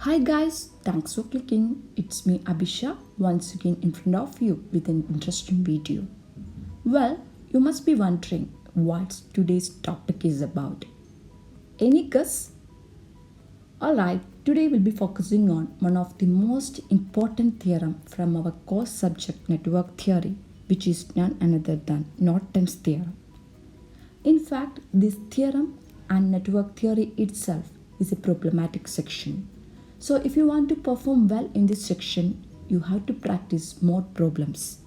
Hi guys, thanks for clicking. It's me Abhisha once again in front of you with an interesting video. Well, you must be wondering what today's topic is about. Any guess? Alright, today we'll be focusing on one of the most important theorem from our core subject network theory, which is none other than Norton's theorem. In fact, this theorem and network theory itself is a problematic section. So, if you want to perform well in this section, you have to practice more problems.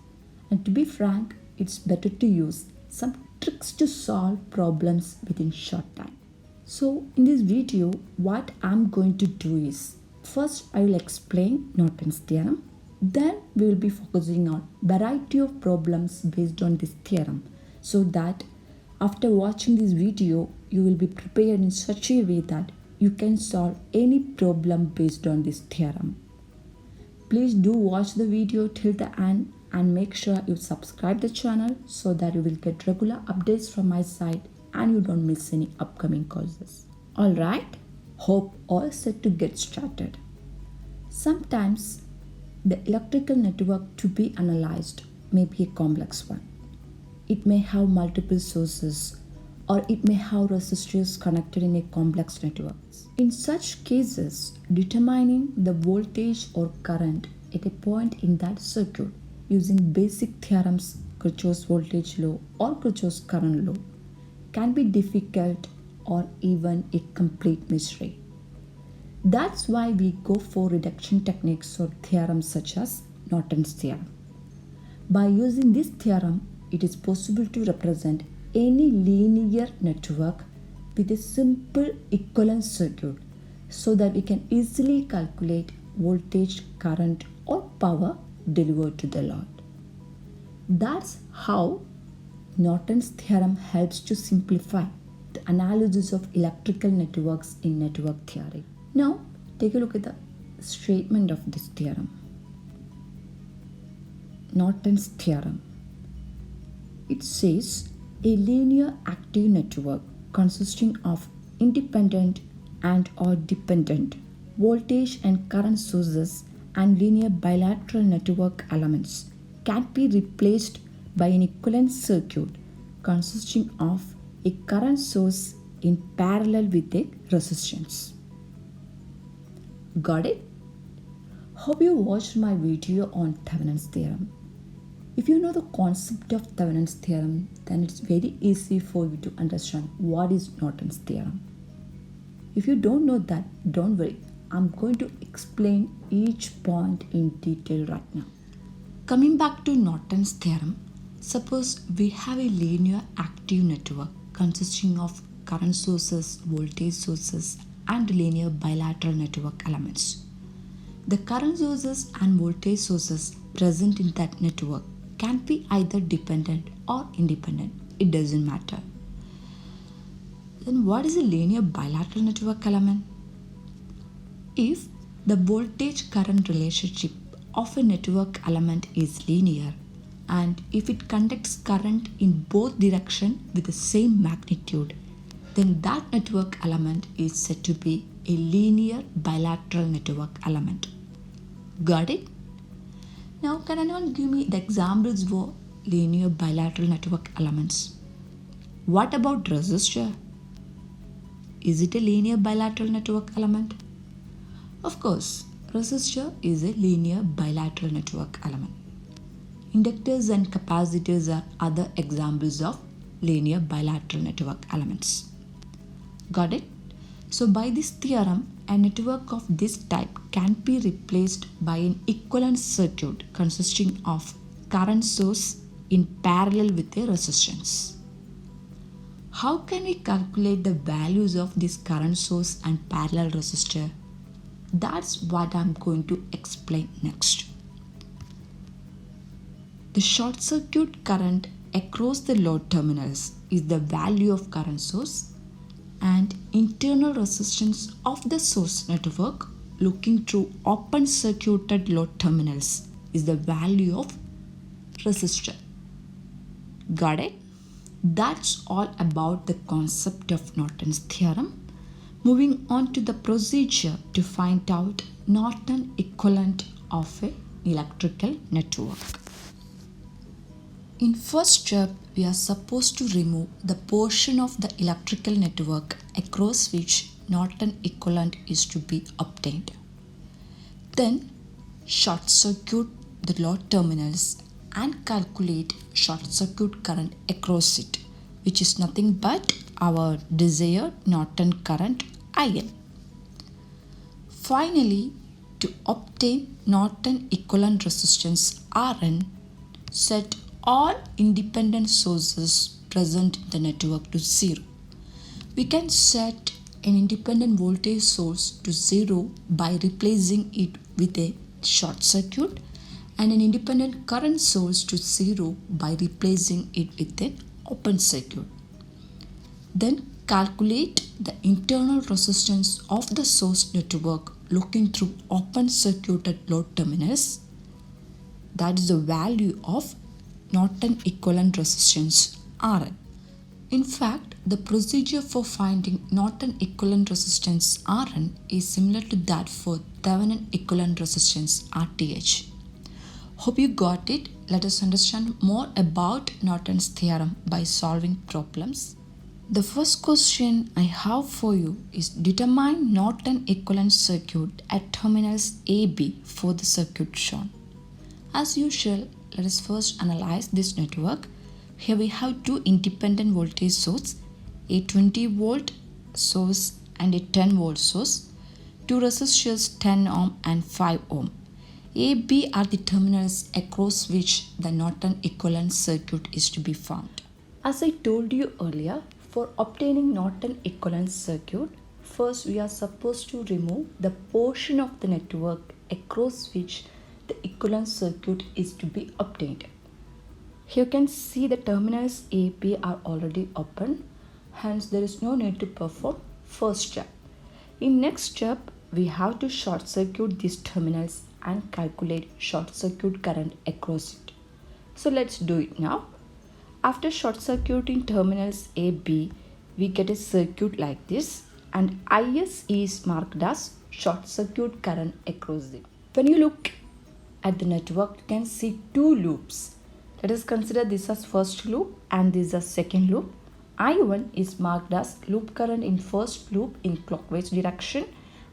And to be frank, it's better to use some tricks to solve problems within short time. So, in this video, what I'm going to do is first I will explain Norton's theorem. Then we will be focusing on variety of problems based on this theorem so that after watching this video, you will be prepared in such a way that you can solve any problem based on this theorem. Please do watch the video till the end and make sure you subscribe the channel so that you will get regular updates from my side and you don't miss any upcoming courses. Alright, hope all set to get started. Sometimes the electrical network to be analyzed may be a complex one. It may have multiple sources or it may have resistors connected in a complex network. In such cases, determining the voltage or current at a point in that circuit using basic theorems Kirchhoff's voltage law or Kirchhoff's current law can be difficult or even a complete mystery. That's why we go for reduction techniques or theorems such as Norton's theorem. By using this theorem, it is possible to represent any linear network with a simple equivalent circuit so that we can easily calculate voltage, current or power delivered to the load. That's how Norton's theorem helps to simplify the analysis of electrical networks in network theory. Now, take a look at the statement of this theorem. Norton's theorem. It says a linear active network consisting of independent and or dependent voltage and current sources and linear bilateral network elements can be replaced by an equivalent circuit consisting of a current source in parallel with a resistance. Got it? Hope you watched my video on Thevenin's theorem. If you know the concept of Thevenin's theorem, then it's very easy for you to understand what is Norton's theorem. If you don't know that, don't worry. I'm going to explain each point in detail right now. Coming back to Norton's theorem, suppose we have a linear active network consisting of current sources, voltage sources, and linear bilateral network elements. The current sources and voltage sources present in that network can be either dependent or independent. It doesn't matter. Then what is a linear bilateral network element? If the voltage current relationship of a network element is linear and if it conducts current in both directions with the same magnitude, then that network element is said to be a linear bilateral network element. Got it? Now, can anyone give me the examples for linear bilateral network elements? What about resistor? Is it a linear bilateral network element? Of course, resistor is a linear bilateral network element. Inductors and capacitors are other examples of linear bilateral network elements. Got it? So by this theorem, a network of this type can be replaced by an equivalent circuit consisting of current source in parallel with a resistance. How can we calculate the values of this current source and parallel resistor? That's what I'm going to explain next. The short circuit current across the load terminals is the value of current source and internal resistance of the source network looking through open circuited load terminals is the value of resistor. Got it? That's all about the concept of Norton's theorem. Moving on to the procedure to find out Norton equivalent of an electrical network. In first step, we are supposed to remove the portion of the electrical network across which Norton equivalent is to be obtained. Then short circuit the load terminals and calculate short circuit current across it, which is nothing but our desired Norton current IN. Finally, to obtain Norton equivalent resistance RN, set all independent sources present in the network to 0. We can set an independent voltage source to 0 by replacing it with a short circuit and an independent current source to 0 by replacing it with an open circuit. Then calculate the internal resistance of the source network looking through open circuited load terminals. That is the value of Norton equivalent resistance RN. In fact, the procedure for finding Norton equivalent resistance RN is similar to that for Thevenin equivalent resistance RTH. Hope you got it. Let us understand more about Norton's theorem by solving problems. The first question I have for you is determine Norton equivalent circuit at terminals AB for the circuit shown. As usual, let us first analyze this network. Here we have two independent voltage sources, a 20 volt source and a 10 volt source, two resistors 10 ohm and 5 ohm. A, B are the terminals across which the Norton equivalent circuit is to be found. As I told you earlier, for obtaining Norton equivalent circuit, first we are supposed to remove the portion of the network across which the equivalent circuit is to be obtained. Here you can see the terminals A, B are already open, hence there is no need to perform first step. In next step, we have to short circuit these terminals and calculate short circuit current across it. So let's do it now. After short circuiting terminals A, B, we get a circuit like this and IS is marked as short circuit current across it. When you look at the network, you can see two loops. Let us consider this as first loop and this as second loop. I1 is marked as loop current in first loop in clockwise direction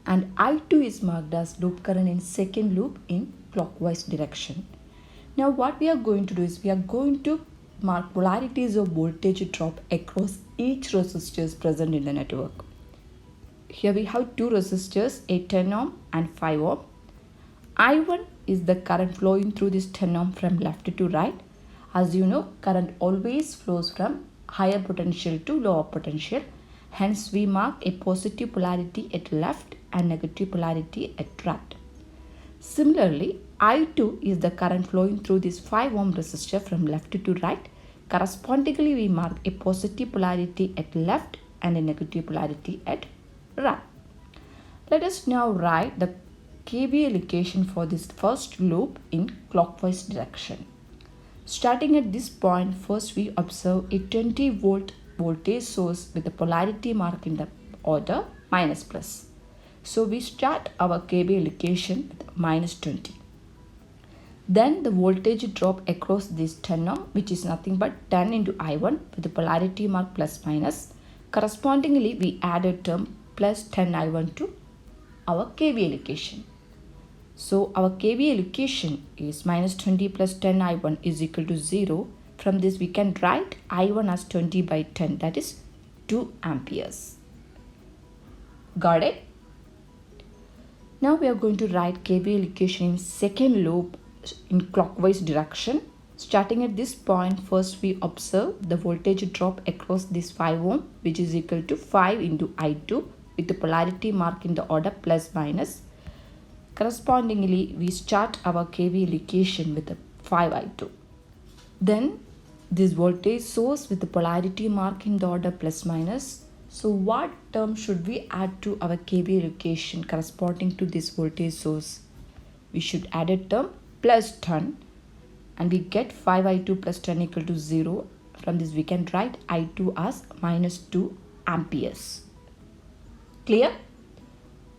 and I2 is marked as loop current in second loop in clockwise direction. Now what we are going to do is we are going to mark polarities of voltage drop across each resistors present in the network. Here we have two resistors, a 10 ohm and 5 ohm. I1 is the current flowing through this 10 ohm from left to right. As you know, current always flows from higher potential to lower potential. Hence, we mark a positive polarity at left and negative polarity at right. Similarly, I2 is the current flowing through this 5 ohm resistor from left to right. Correspondingly, we mark a positive polarity at left and a negative polarity at right. Let us now write the KVL equation for this first loop in clockwise direction. Starting at this point, first we observe a 20 volt voltage source with the polarity mark in the order minus plus. So we start our KVL equation with minus 20. Then the voltage drop across this 10 ohm, which is nothing but 10 into I1 with the polarity mark plus minus. Correspondingly, we add a term plus 10 I1 to our KVL equation. So our KVL equation is minus 20 plus 10 I1 is equal to 0. From this we can write I1 as 20 by 10, that is 2 amperes. Got it? Now we are going to write KVL equation in second loop in clockwise direction. Starting at this point, first we observe the voltage drop across this 5 ohm, which is equal to 5 into I2 with the polarity mark in the order plus minus. Correspondingly, we start our KVL equation with a 5I2. Then this voltage source with the polarity mark in the order plus minus. So what term should we add to our KVL equation corresponding to this voltage source? We should add a term plus 10 and we get 5I2 plus 10 equal to 0. From this we can write I2 as minus 2 amperes. Clear?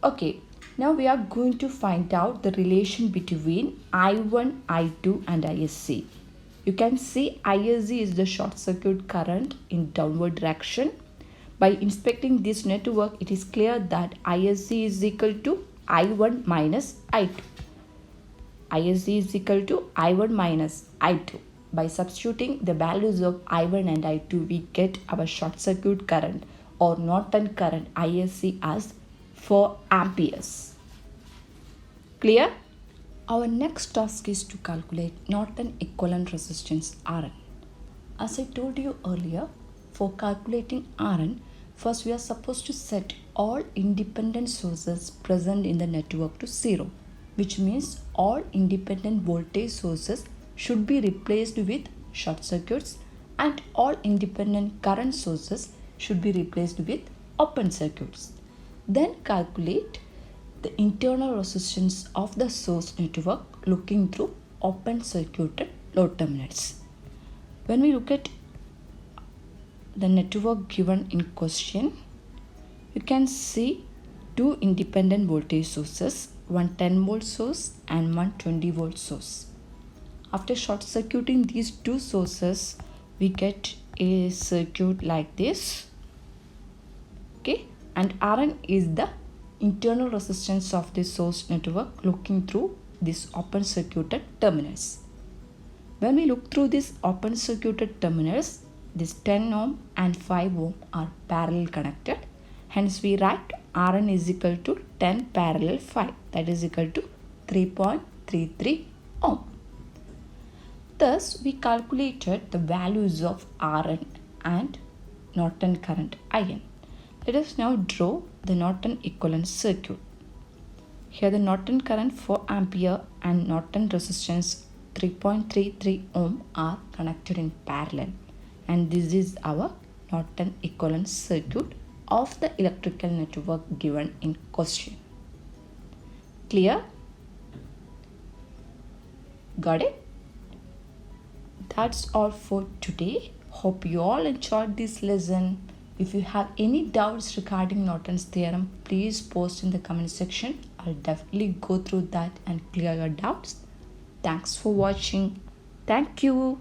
Okay, now we are going to find out the relation between I1, I2 and ISC. You can see ISC is the short circuit current in downward direction. By inspecting this network, it is clear that ISC is equal to I1 minus I2. ISC is equal to I1 minus I2. By substituting the values of I1 and I2, we get our short circuit current or Norton current ISC as 4 amperes. Clear? Our next task is to calculate Norton equivalent resistance RN. As I told you earlier, for calculating RN, first we are supposed to set all independent sources present in the network to 0, which means all independent voltage sources should be replaced with short circuits and all independent current sources should be replaced with open circuits. Then calculate the internal resistance of the source network looking through open circuited load terminals. When we look at the network given in question, you can see two independent voltage sources, one 10 volt source and one 20 volt source. After short circuiting these two sources, we get a circuit like this. Okay, and Rn is the internal resistance of the source network looking through these open circuited terminals. When we look through these open circuited terminals, this 10 ohm and 5 ohm are parallel connected. Hence we write Rn is equal to 10 parallel 5, that is equal to 3.33 ohm. Thus we calculated the values of Rn and Norton current IN. Let us now draw the Norton equivalent circuit. Here the Norton current 4 ampere and Norton resistance 3.33 ohm are connected in parallel, and this is our Norton equivalent circuit of the electrical network given in question. Clear? Got it? That's all for today. Hope you all enjoyed this lesson. If you have any doubts regarding Norton's theorem, please post in the comment section. I'll definitely go through that and clear your doubts. Thanks for watching. Thank you.